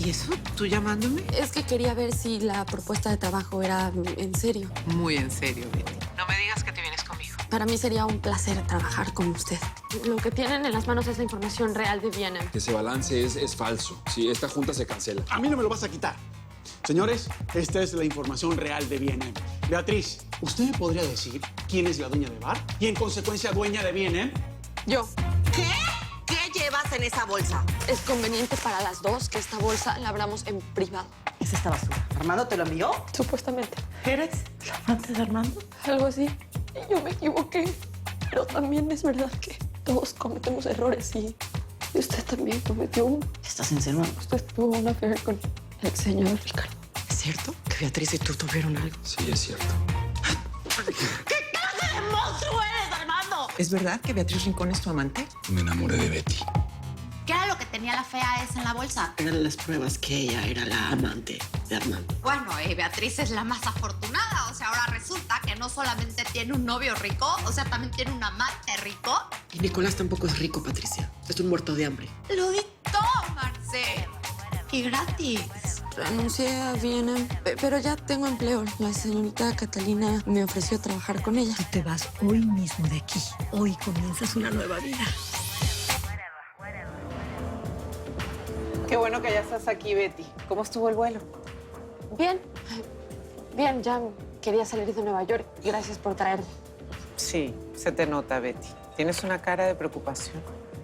¿Y eso? ¿Tú llamándome? Es que quería ver si la propuesta de trabajo era en serio. Muy en serio, Betty. No me digas que te vienes conmigo. Para mí sería un placer trabajar con usted. Lo que tienen en las manos es la información real de B&M. Ese balance es falso. Si esta junta se cancela. A mí no me lo vas a quitar. Señores, esta es la información real de B&M. Beatriz, ¿usted me podría decir quién es la dueña de bar y en consecuencia dueña de B&M? Yo. ¿Qué? ¿Qué llevas en esa bolsa? Es conveniente para las dos que esta bolsa la abramos en privado. ¿Qué es esta basura? ¿Armando te lo envió? Supuestamente. ¿Eres la amante de Armando? Algo así. Y yo me equivoqué. Pero también es verdad que todos cometemos errores y usted también cometió uno. ¿Estás insinuando? Usted tuvo una affair con el señor Ricardo. ¿Es cierto que Beatriz y tú tuvieron algo? Sí, es cierto. ¿Qué clase de monstruo eres, Armando? ¿Es verdad que Beatriz Rincón es tu amante? Me enamoré de Betty. ¿Qué era lo que tenía la fea esa en la bolsa? Eran las pruebas que ella era la amante de Armando. Bueno, Beatriz es la más afortunada. O sea, ahora resulta que no solamente tiene un novio rico, o sea, también tiene un amante rico. Y Nicolás tampoco es rico, Patricia. Es un muerto de hambre. Lo di todo, Marcel. Y gratis. Renuncié a B&M, pero ya tengo empleo. La señorita Catalina me ofreció trabajar con ella. Tú te vas hoy mismo de aquí. Hoy comienzas una nueva vida. Qué bueno que ya estás aquí, Betty. ¿Cómo estuvo el vuelo? Bien. Bien, ya quería salir de Nueva York. Gracias por traerme. Sí, se te nota, Betty. Tienes una cara de preocupación.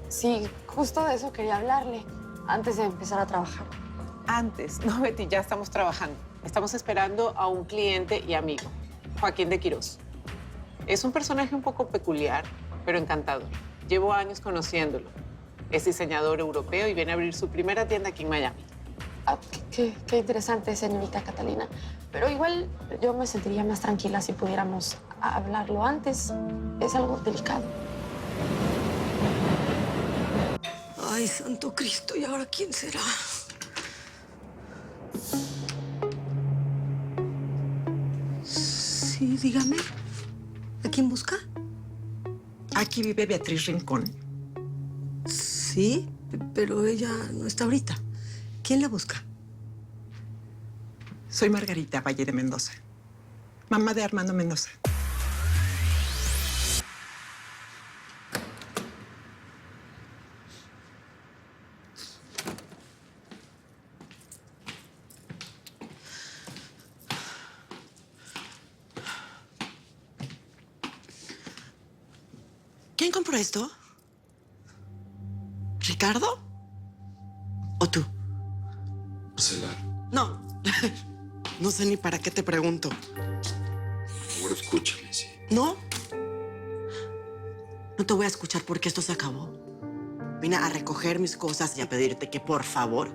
Sí, justo de eso quería hablarle antes de empezar a trabajar. Antes. No, Betty, ya estamos trabajando. Estamos esperando a un cliente y amigo, Joaquín de Quirós. Es un personaje un poco peculiar, pero encantador. Llevo años conociéndolo. Es diseñador europeo y viene a abrir su primera tienda aquí en Miami. Ah, qué interesante, señorita Catalina. Pero igual yo me sentiría más tranquila si pudiéramos hablarlo antes. Es algo delicado. Ay, santo Cristo, ¿y ahora quién será? Sí, dígame. ¿A quién busca? Aquí vive Beatriz Rincón. Sí, pero ella no está ahorita. ¿Quién la busca? Soy Margarita Valle de Mendoza, mamá de Armando Mendoza. ¿Quién compró esto? ¿Ricardo? ¿O tú? Marcela, No. No sé ni para qué te pregunto. por favor, escúchame, sí. ¿No? No te voy a escuchar porque esto se acabó. Vine a recoger mis cosas y a pedirte que, por favor,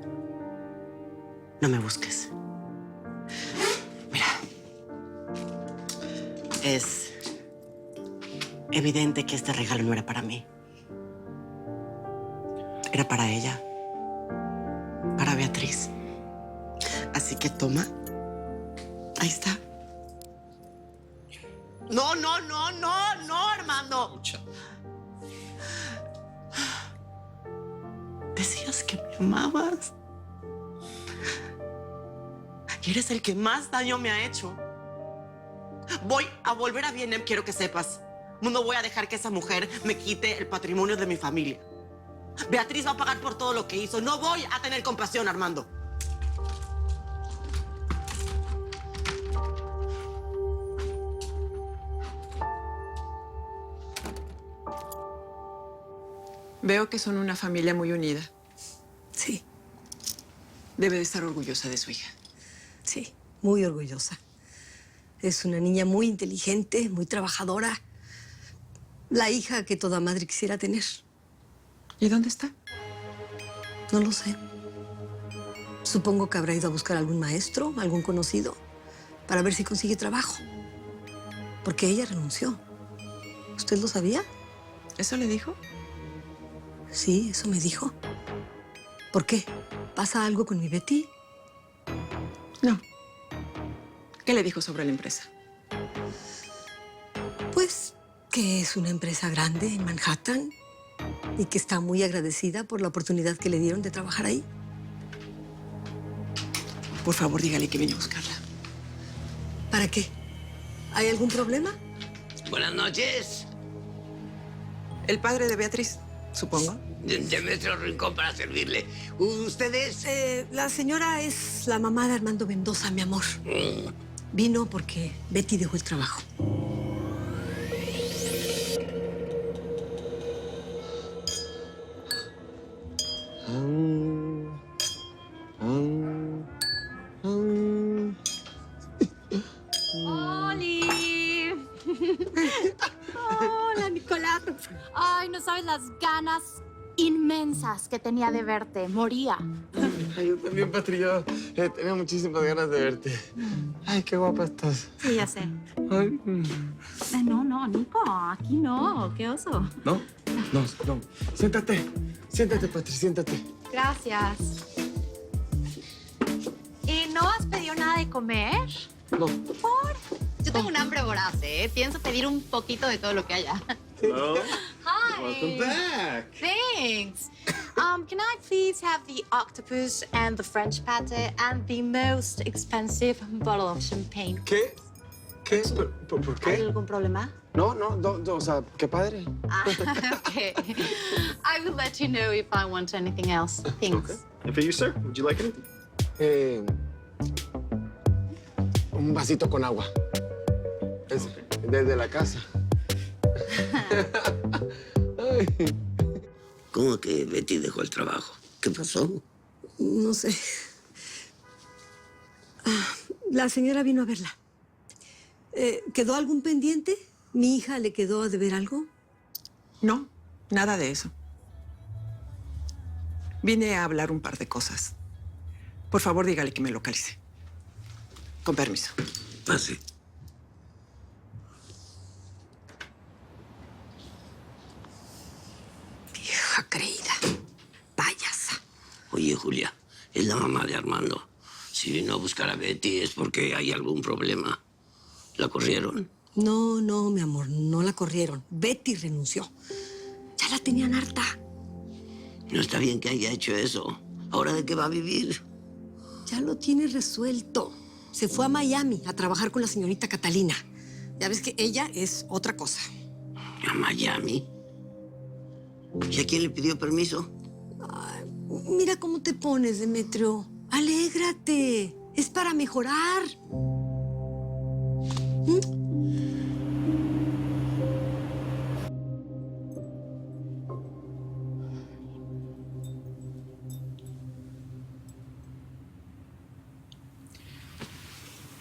no me busques. Mira, es evidente que este regalo no era para mí. Era para ella, para Beatriz. Así que toma. Ahí está. No, no, no, no, no, Armando. Escucha. Decías que me amabas. Y eres el que más daño me ha hecho. Voy a volver a B&M, quiero que sepas. No voy a dejar que esa mujer me quite el patrimonio de mi familia. Beatriz va a pagar por todo lo que hizo. No voy a tener compasión, Armando. Veo que son una familia muy unida. Sí, Debe de estar orgullosa de su hija. sí, muy orgullosa. Es una niña muy inteligente, muy trabajadora. La hija que toda madre quisiera tener. ¿Y dónde está? No lo sé. Supongo que habrá ido a buscar algún maestro, algún conocido, para ver si consigue trabajo. Porque ella renunció. ¿Usted lo sabía? ¿Eso le dijo? Sí, eso me dijo. ¿Por qué? ¿Pasa algo con mi Betty? No. ¿Qué le dijo sobre la empresa? Pues que es una empresa grande en Manhattan y que está muy agradecida por la oportunidad que le dieron de trabajar ahí. Por favor, dígale que viene a buscarla. ¿Para qué? ¿Hay algún problema? Buenas noches. El padre de Beatriz, supongo. Demetrio Rincón para servirle. ¿Ustedes? La señora es la mamá de Armando Mendoza, mi amor. Vino porque Betty dejó el trabajo. ¡Oli! Hola, Nicolás. Ay, no sabes las ganas inmensas que tenía de verte. Moría. Ay, yo también, Patrillo. Tenía muchísimas ganas de verte. Ay, qué guapa estás. Sí, ya sé. Ay. No, Nico, aquí no. Qué oso. No. Siéntate. Siéntate, Patri, siéntate. Gracias. ¿Y no has pedido nada de comer? No. ¿Por? Yo tengo un hambre voraz, ¿eh? Pienso pedir un poquito de todo lo que haya. Hello. Hi. Welcome back. Thanks. Can I please have the octopus and the French pate and the most expensive bottle of champagne? ¿Qué? ¿Qué? ¿Por ¿Hay qué? algún problema? No, o sea, qué padre. Ah, okay. I will let you know if I want anything else. Thanks. And for you, sir, would you like anything? Un vasito con agua. Es desde la casa. Ay. ¿Cómo que Betty dejó el trabajo? ¿Qué pasó? No sé. La señora vino a verla. ¿Quedó algún pendiente? ¿Mi hija le quedó a deber algo? No, nada de eso. Vine a hablar un par de cosas. Por favor, dígale que me localice. Con permiso. Pase. Vieja creída. Payasa. Oye, Julia, es la mamá de Armando. Si vino a buscar a Betty es porque hay algún problema. ¿La corrieron? No, mi amor, no la corrieron. Betty renunció. Ya la tenían harta. No está bien que haya hecho eso. ¿Ahora de qué va a vivir? Ya lo tiene resuelto. Se fue a Miami a trabajar con la señorita Catalina. Ya ves que ella es otra cosa. ¿A Miami? ¿Y a quién le pidió permiso? Ay, mira cómo te pones, Demetrio. Alégrate. Es para mejorar. ¿Mm?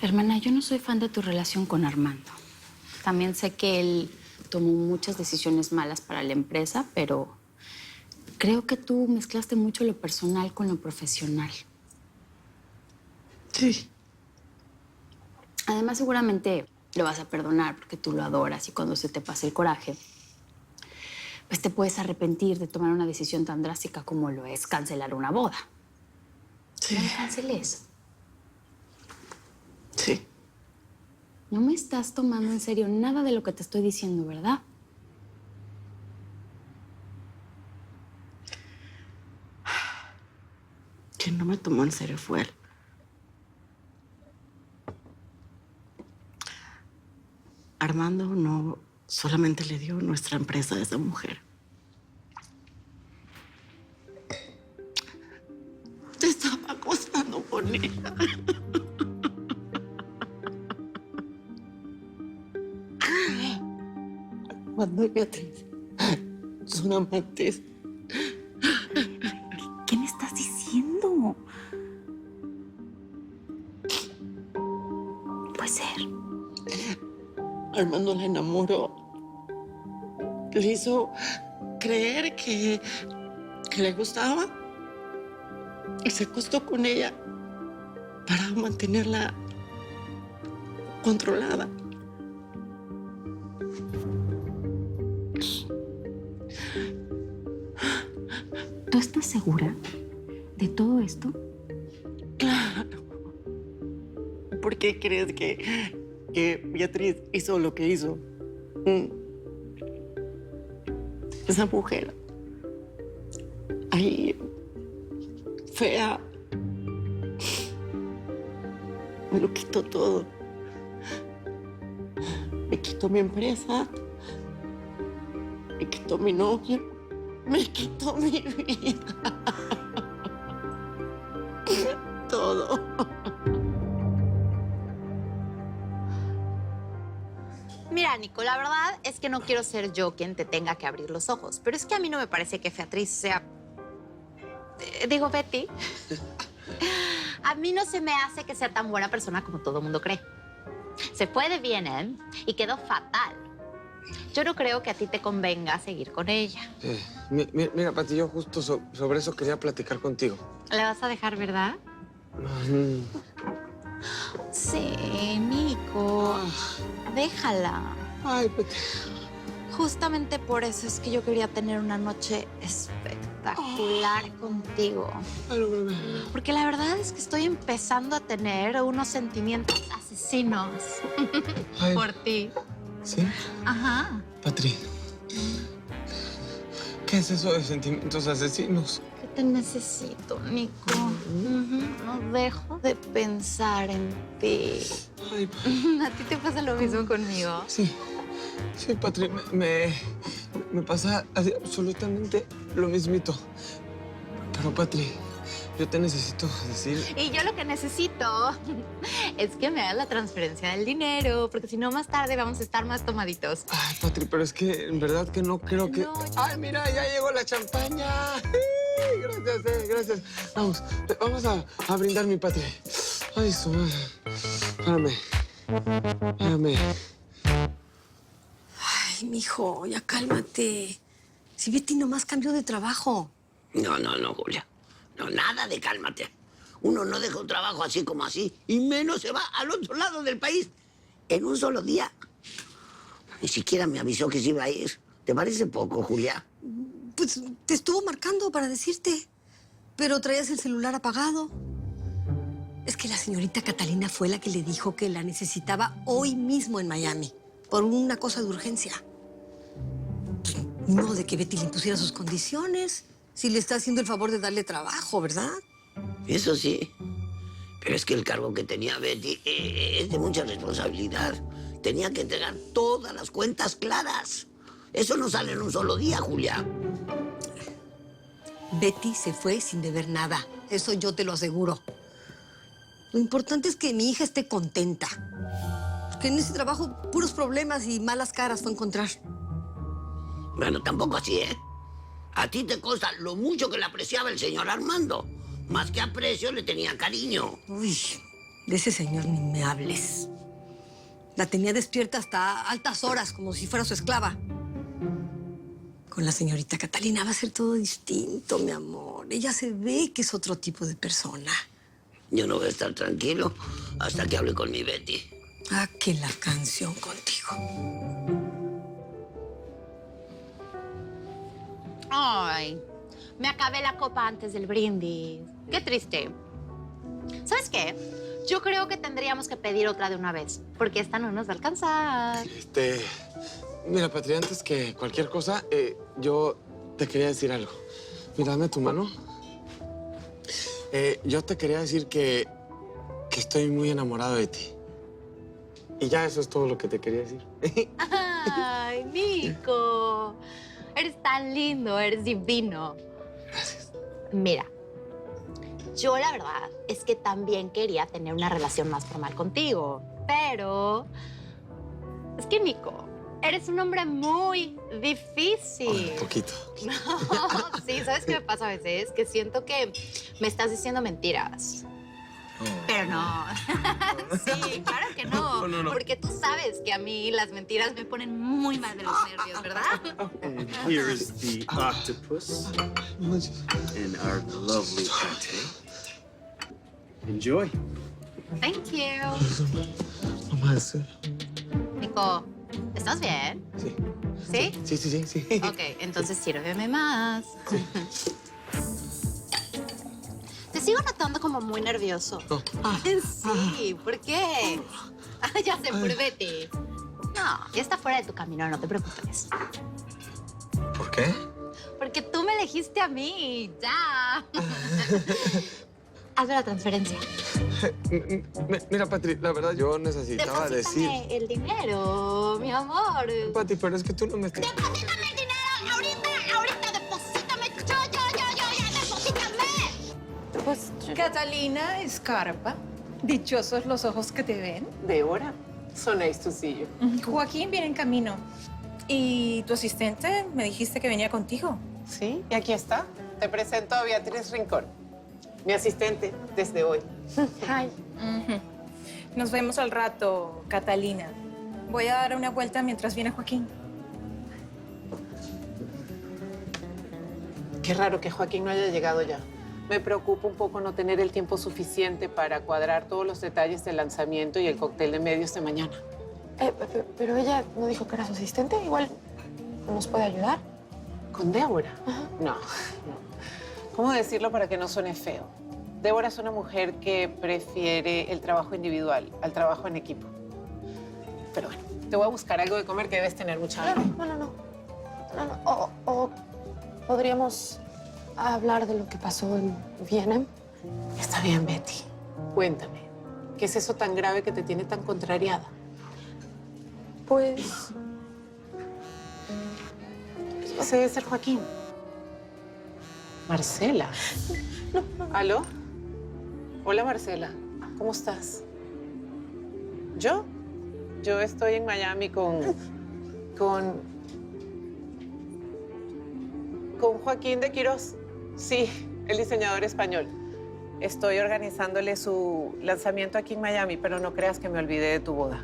Hermana, yo no soy fan de tu relación con Armando. También sé que él tomó muchas decisiones malas para la empresa, pero creo que tú mezclaste mucho lo personal con lo profesional. Sí. Además, seguramente lo vas a perdonar porque tú lo adoras y cuando se te pase el coraje, pues te puedes arrepentir de tomar una decisión tan drástica como lo es cancelar una boda. Sí. No canceles. Sí. No me estás tomando en serio nada de lo que te estoy diciendo, ¿verdad? Quien no me tomó en serio fue él. Armando no solamente le dio nuestra empresa a esa mujer. Te estaba acostando con ella. Armando y Beatriz son amantes. ¿Qué me estás diciendo? Puede ser. Armando la enamoró. Le hizo creer que le gustaba y se acostó con ella para mantenerla controlada. ¿Tú estás segura de todo esto? Claro. ¿Por qué crees que Beatriz hizo lo que hizo? Esa mujer ahí, fea, Me lo quitó todo. Me quitó mi empresa. Me quitó mi novio. Me quitó mi vida. Todo. Mira, Nico, la verdad es que no quiero ser yo quien te tenga que abrir los ojos, pero es que a mí no me parece que Beatriz sea... digo, Betty. A mí no se me hace que sea tan buena persona como todo el mundo cree. Se fue de B&M y quedó fatal. Yo no creo que a ti te convenga seguir con ella. Mira, Pati, yo justo sobre eso quería platicar contigo. ¿Le vas a dejar, verdad? Sí, Nico. Déjala. Ay, Pati. Justamente por eso es que yo quería tener una noche espectacular contigo. Porque la verdad es que estoy empezando a tener unos sentimientos asesinos por ti. ¿Sí? Ajá. Patri, ¿qué es eso de sentimientos asesinos? Que te necesito, Nico. No dejo de pensar en ti. Ay, ¿A ti te pasa lo mismo conmigo? sí. Sí, Patri, me pasa así absolutamente lo mismito. Pero, Patri, yo te necesito decir... Y yo lo que necesito es que me hagas la transferencia del dinero, porque si no, más tarde vamos a estar más tomaditos. Ay, Patri, pero es que en verdad que no creo que... No, ¡Ay, mira, ya llegó la champaña! Gracias, gracias. Vamos a brindar, mi Patri. Ay, su madre. Espérame. Ay, mijo, ya cálmate. Si Betty nomás cambió de trabajo. No, Julia. No, nada de cálmate. Uno no deja un trabajo así como así, y menos se va al otro lado del país en un solo día. Ni siquiera me avisó que se iba a ir. ¿Te parece poco, Julia? Pues te estuvo marcando para decirte, pero traías el celular apagado. Es que la señorita Catalina fue la que le dijo que la necesitaba hoy mismo en Miami, por una cosa de urgencia. No de que Betty le impusiera sus condiciones, si le está haciendo el favor de darle trabajo, ¿verdad? Eso sí. Pero es que el cargo que tenía Betty es de mucha responsabilidad. Tenía que entregar todas las cuentas claras. Eso no sale en un solo día, Julia. Betty se fue sin deber nada. Eso yo te lo aseguro. Lo importante es que mi hija esté contenta. Porque en ese trabajo puros problemas y malas caras fue a encontrar. Bueno, tampoco así, ¿eh? A ti te consta lo mucho que le apreciaba el señor Armando. Más que aprecio, le tenía cariño. Uy, de ese señor ni me hables. La tenía despierta hasta altas horas, como si fuera su esclava. Con la señorita Catalina va a ser todo distinto, mi amor. Ella se ve que es otro tipo de persona. Yo no voy a estar tranquilo hasta que hable con mi Betty. Ah, que la canción contigo. Ay, me acabé la copa antes del brindis. Qué triste. ¿Sabes qué? Yo creo que tendríamos que pedir otra de una vez, porque esta no nos va a alcanzar. Mira, Patri, antes que cualquier cosa, yo te quería decir algo. Mira, dame tu mano. Yo te quería decir que estoy muy enamorado de ti. Y ya eso es todo lo que te quería decir. Ay, Nico. Eres tan lindo, eres divino. Gracias. Mira, yo la verdad es que también quería tener una relación más formal contigo, pero es que, Nico, eres un hombre muy difícil. Un poquito. No, sí, ¿sabes qué me pasa a veces? Que siento que me estás diciendo mentiras. Pero no. Sí, claro que no. No. Porque tú sabes que a mí las mentiras me ponen muy mal de los nervios, ¿verdad? And here is the octopus and our lovely pate. Enjoy. Thank you. No más. Nico, ¿estás bien? Sí. ¿Sí? Sí. Ok, entonces sírveme más. Te sigo notando como muy nervioso. No. Sí, ¿por qué? Ya sé, por Betty. No, ya está fuera de tu camino, no te preocupes. ¿Por qué? Porque tú me elegiste a mí, ya. Hazme la transferencia. Mira, Patri, la verdad yo necesitaba decir... Deposítame el dinero, mi amor. Patri, pero es que tú no me estás... ¡Deposítame el dinero! ¡Ahorita! ¡Deposítame! ¡Ya! ¡Deposítame! Pues Catalina Escarpa, dichosos los ojos que te ven. Débora, so nice to see you. Joaquín viene en camino. ¿Y tu asistente? Me dijiste que venía contigo. Sí, y aquí está. Te presento a Beatriz Rincón, mi asistente desde hoy. hi. Nos vemos al rato, Catalina. Voy a dar una vuelta mientras viene Joaquín. Qué raro que Joaquín no haya llegado ya. Me preocupa un poco no tener el tiempo suficiente para cuadrar todos los detalles del lanzamiento y el cóctel de medios de mañana. Pero ella no dijo que era su asistente. Igual nos puede ayudar. ¿Con Débora? No. ¿Cómo decirlo para que no suene feo? Débora es una mujer que prefiere el trabajo individual al trabajo en equipo. Pero bueno, te voy a buscar algo de comer que debes tener mucha hambre. No. O podríamos hablar de lo que pasó en Vienna. Está bien, Betty. Cuéntame. ¿Qué es eso tan grave que te tiene tan contrariada? Pues... Ese debe ser Joaquín. Marcela. ¿Aló? Hola, Marcela. ¿Cómo estás? ¿Yo? Yo estoy en Miami con Joaquín de Quirós. Sí, el diseñador español. Estoy organizándole su lanzamiento aquí en Miami, pero no creas que me olvidé de tu boda.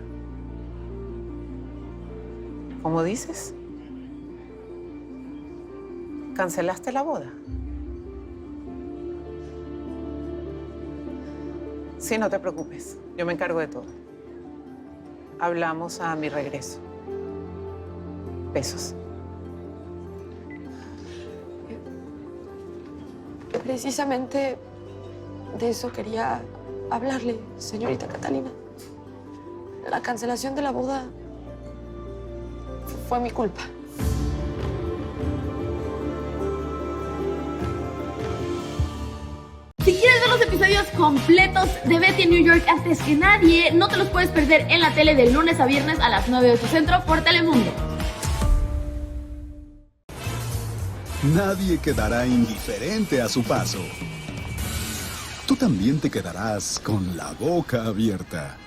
¿Cómo dices? ¿Cancelaste la boda? Sí, no te preocupes. Yo me encargo de todo. Hablamos a mi regreso. Besos. Precisamente de eso quería hablarle, señorita Catalina. La cancelación de la boda fue mi culpa. Si quieres ver los episodios completos de Betty en New York antes que nadie, no te los puedes perder en la tele de lunes a viernes a las 9 de tu centro por Telemundo. Nadie quedará indiferente a su paso. Tú también te quedarás con la boca abierta.